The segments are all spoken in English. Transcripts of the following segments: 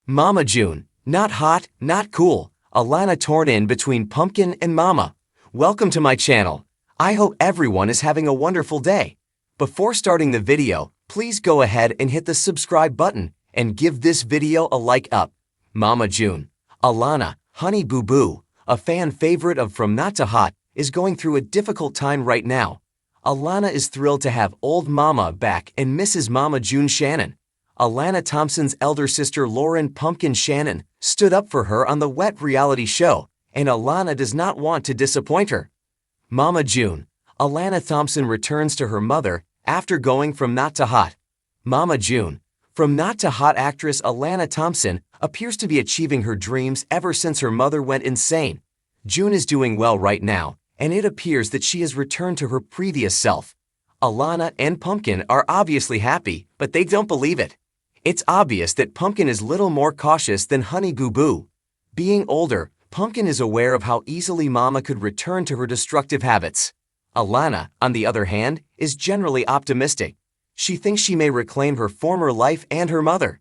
Mama June, not hot, not cool. Alana torn in between Pumpkin and Mama. Welcome to my channel. I hope everyone is having a wonderful day. Before starting the video, please go ahead and hit the subscribe button and give this video a like up. Mama June, Alana, Honey Boo Boo, a fan favorite of From Not to Hot, is going through a difficult time right now. Alana is thrilled to have old Mama back and misses Mama June Shannon. Alana Thompson's elder sister Lauren Pumpkin Shannon stood up for her on the Wet reality show, and Alana does not want to disappoint her. Mama June, Alana Thompson returns to her mother after going from Not to Hot. Mama June, From Not to Hot actress Alana Thompson appears to be achieving her dreams ever since her mother went insane. June is doing well right now, and it appears that she has returned to her previous self. Alana and Pumpkin are obviously happy, but they don't believe it. It's obvious that Pumpkin is little more cautious than Honey Boo Boo. Being older, Pumpkin is aware of how easily Mama could return to her destructive habits. Alana, on the other hand, is generally optimistic. She thinks she may reclaim her former life and her mother.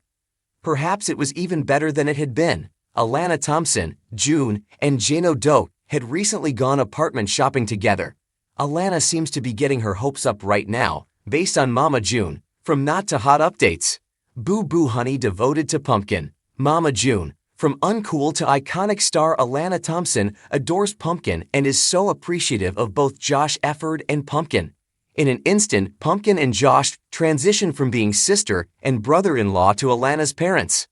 Perhaps it was even better than it had been. Alana Thompson, June, and Jano Doe had recently gone apartment shopping together. Alana seems to be getting her hopes up right now, based on Mama June, From Not to Hot updates. Boo Boo Honey devoted to Pumpkin. Mama June, from uncool to iconic star Alana Thompson, adores Pumpkin and is so appreciative of both Josh Efford and Pumpkin. In an instant, Pumpkin and Josh transition from being sister and brother-in-law to Alana's parents.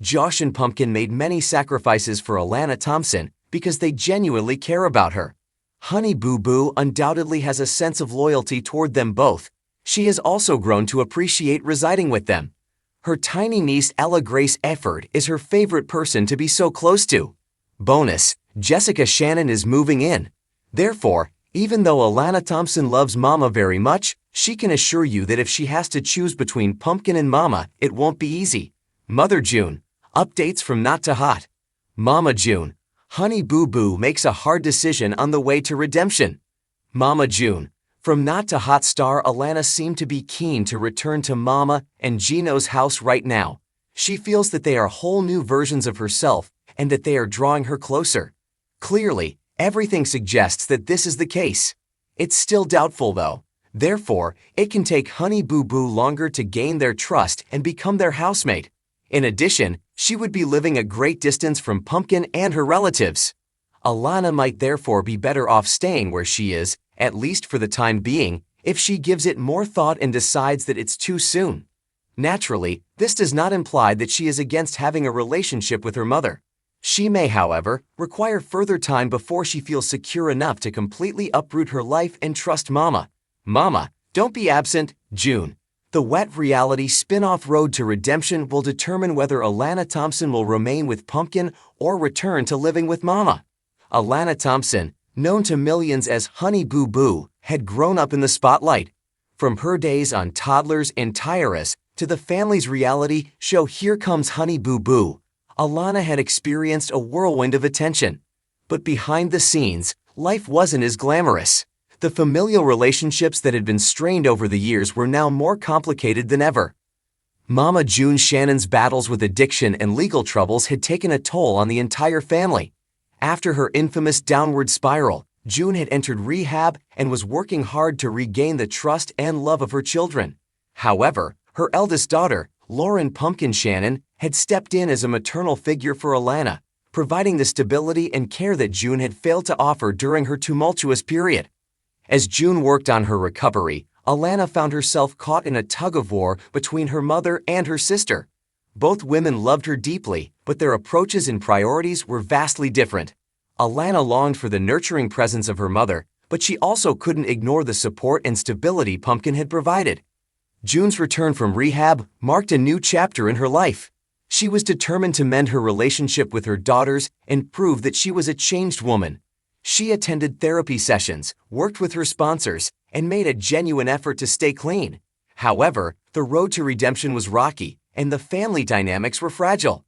Josh and Pumpkin made many sacrifices for Alana Thompson because they genuinely care about her. Honey Boo Boo undoubtedly has a sense of loyalty toward them both. She has also grown to appreciate residing with them. Her tiny niece Ella Grace Efford is her favorite person to be so close to. Bonus, Jessica Shannon is moving in. Therefore, even though Alana Thompson loves Mama very much, she can assure you that if she has to choose between Pumpkin and Mama, it won't be easy. Mother June, updates from Not to Hot. Mama June, Honey Boo Boo makes a hard decision on the way to redemption. Mama June, From Not to Hot star Alana seemed to be keen to return to Mama and Gino's house right now. She feels that they are whole new versions of herself and that they are drawing her closer. Clearly, everything suggests that this is the case. It's still doubtful though. Therefore, it can take Honey Boo Boo longer to gain their trust and become their housemate. In addition, she would be living a great distance from Pumpkin and her relatives. Alana might therefore be better off staying where she is, at least for the time being, if she gives it more thought and decides that it's too soon. Naturally, this does not imply that she is against having a relationship with her mother. She may, however, require further time before she feels secure enough to completely uproot her life and trust Mama. Mama, don't be absent, June. The Wet reality spin-off Road to Redemption will determine whether Alana Thompson will remain with Pumpkin or return to living with Mama. Alana Thompson, known to millions as Honey Boo Boo, had grown up in the spotlight. From her days on Toddlers and Tyrus to the family's reality show Here Comes Honey Boo Boo, Alana had experienced a whirlwind of attention. But behind the scenes, life wasn't as glamorous. The familial relationships that had been strained over the years were now more complicated than ever. Mama June Shannon's battles with addiction and legal troubles had taken a toll on the entire family. After her infamous downward spiral, June had entered rehab and was working hard to regain the trust and love of her children. However, her eldest daughter, Lauren Pumpkin Shannon, had stepped in as a maternal figure for Alana, providing the stability and care that June had failed to offer during her tumultuous period. As June worked on her recovery, Alana found herself caught in a tug-of-war between her mother and her sister. Both women loved her deeply, but their approaches and priorities were vastly different. Alana longed for the nurturing presence of her mother, but she also couldn't ignore the support and stability Pumpkin had provided. June's return from rehab marked a new chapter in her life. She was determined to mend her relationship with her daughters and prove that she was a changed woman. She attended therapy sessions, worked with her sponsors, and made a genuine effort to stay clean. However, the road to redemption was rocky, and the family dynamics were fragile.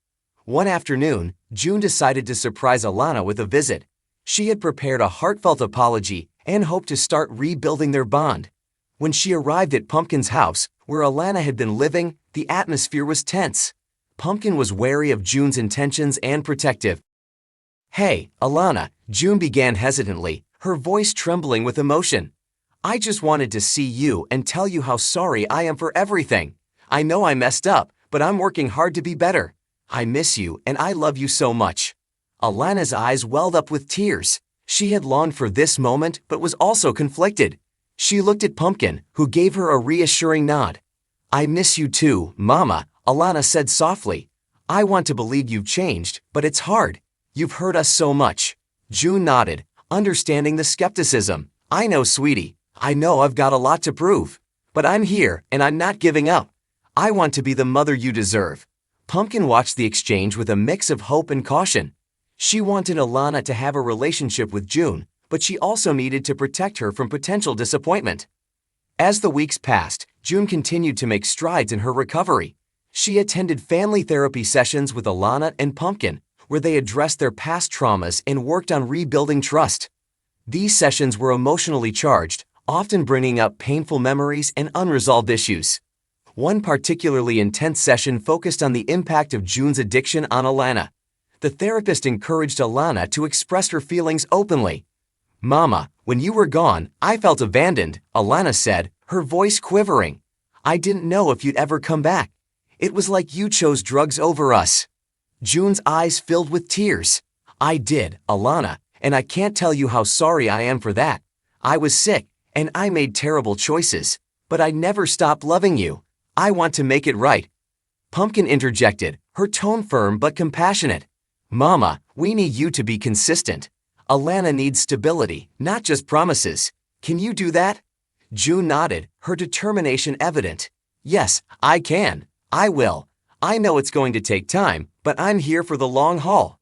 One afternoon, June decided to surprise Alana with a visit. She had prepared a heartfelt apology and hoped to start rebuilding their bond. When she arrived at Pumpkin's house, where Alana had been living, the atmosphere was tense. Pumpkin was wary of June's intentions and protective. "Hey, Alana," June began hesitantly, her voice trembling with emotion. "I just wanted to see you and tell you how sorry I am for everything. I know I messed up, but I'm working hard to be better. I miss you and I love you so much." Alana's eyes welled up with tears. She had longed for this moment but was also conflicted. She looked at Pumpkin, who gave her a reassuring nod. "I miss you too, Mama," Alana said softly. "I want to believe you've changed, but it's hard. You've hurt us so much." June nodded, understanding the skepticism. "I know, sweetie. I know I've got a lot to prove. But I'm here and I'm not giving up. I want to be the mother you deserve." Pumpkin watched the exchange with a mix of hope and caution. She wanted Alana to have a relationship with June, but she also needed to protect her from potential disappointment. As the weeks passed, June continued to make strides in her recovery. She attended family therapy sessions with Alana and Pumpkin, where they addressed their past traumas and worked on rebuilding trust. These sessions were emotionally charged, often bringing up painful memories and unresolved issues. One particularly intense session focused on the impact of June's addiction on Alana. The therapist encouraged Alana to express her feelings openly. "Mama, when you were gone, I felt abandoned," Alana said, her voice quivering. "I didn't know if you'd ever come back. It was like you chose drugs over us." June's eyes filled with tears. "I did, Alana, and I can't tell you how sorry I am for that. I was sick, and I made terrible choices, but I never stopped loving you. I want to make it right." Pumpkin interjected, her tone firm but compassionate. "Mama, we need you to be consistent. Alana needs stability, not just promises. Can you do that?" June nodded, her determination evident. "Yes, I can. I will. I know it's going to take time, but I'm here for the long haul."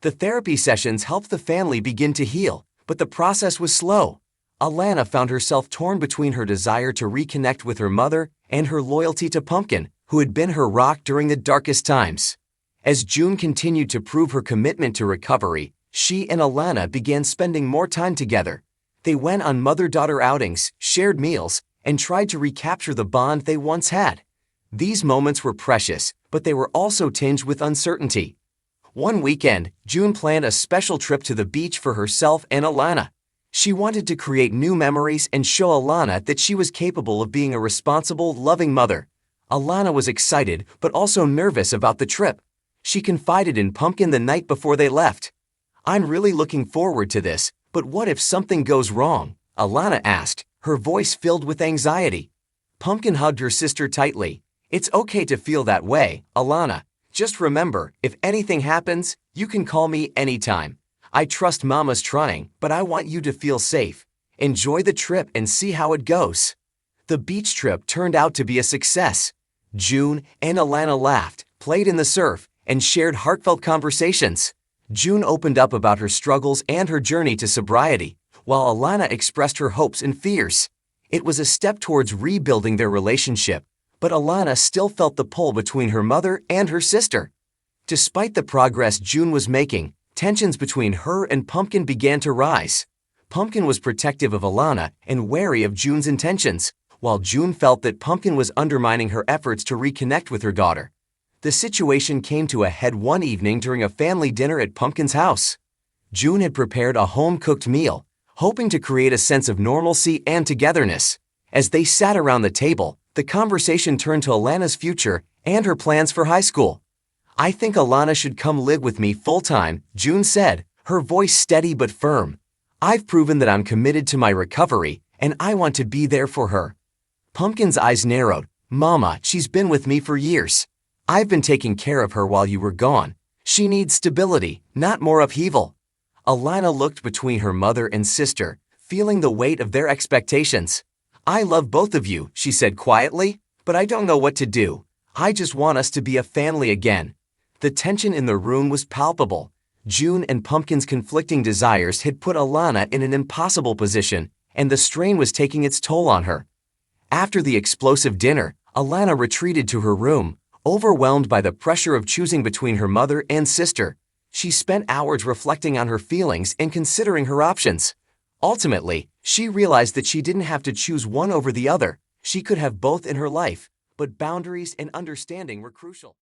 The therapy sessions helped the family begin to heal, but the process was slow. Alana found herself torn between her desire to reconnect with her mother and her loyalty to Pumpkin, who had been her rock during the darkest times. As June continued to prove her commitment to recovery, she and Alana began spending more time together. They went on mother-daughter outings, shared meals, and tried to recapture the bond they once had. These moments were precious, but they were also tinged with uncertainty. One weekend, June planned a special trip to the beach for herself and Alana. She wanted to create new memories and show Alana that she was capable of being a responsible, loving mother. Alana was excited but also nervous about the trip. She confided in Pumpkin the night before they left. "I'm really looking forward to this, but what if something goes wrong?" Alana asked, her voice filled with anxiety. Pumpkin hugged her sister tightly. "It's okay to feel that way, Alana. Just remember, if anything happens, you can call me anytime. I trust Mama's trying, but I want you to feel safe. Enjoy the trip and see how it goes." The beach trip turned out to be a success. June and Alana laughed, played in the surf, and shared heartfelt conversations. June opened up about her struggles and her journey to sobriety, while Alana expressed her hopes and fears. It was a step towards rebuilding their relationship, but Alana still felt the pull between her mother and her sister. Despite the progress June was making, tensions between her and Pumpkin began to rise. Pumpkin was protective of Alana and wary of June's intentions, while June felt that Pumpkin was undermining her efforts to reconnect with her daughter. The situation came to a head one evening during a family dinner at Pumpkin's house. June had prepared a home-cooked meal, hoping to create a sense of normalcy and togetherness. As they sat around the table, the conversation turned to Alana's future and her plans for high school. "I think Alana should come live with me full-time," June said, her voice steady but firm. "I've proven that I'm committed to my recovery, and I want to be there for her." Pumpkin's eyes narrowed. "Mama, she's been with me for years. I've been taking care of her while you were gone. She needs stability, not more upheaval." Alana looked between her mother and sister, feeling the weight of their expectations. "I love both of you," she said quietly, "but I don't know what to do. I just want us to be a family again." The tension in the room was palpable. June and Pumpkin's conflicting desires had put Alana in an impossible position, and the strain was taking its toll on her. After the explosive dinner, Alana retreated to her room, overwhelmed by the pressure of choosing between her mother and sister. She spent hours reflecting on her feelings and considering her options. Ultimately, she realized that she didn't have to choose one over the other. She could have both in her life, but boundaries and understanding were crucial.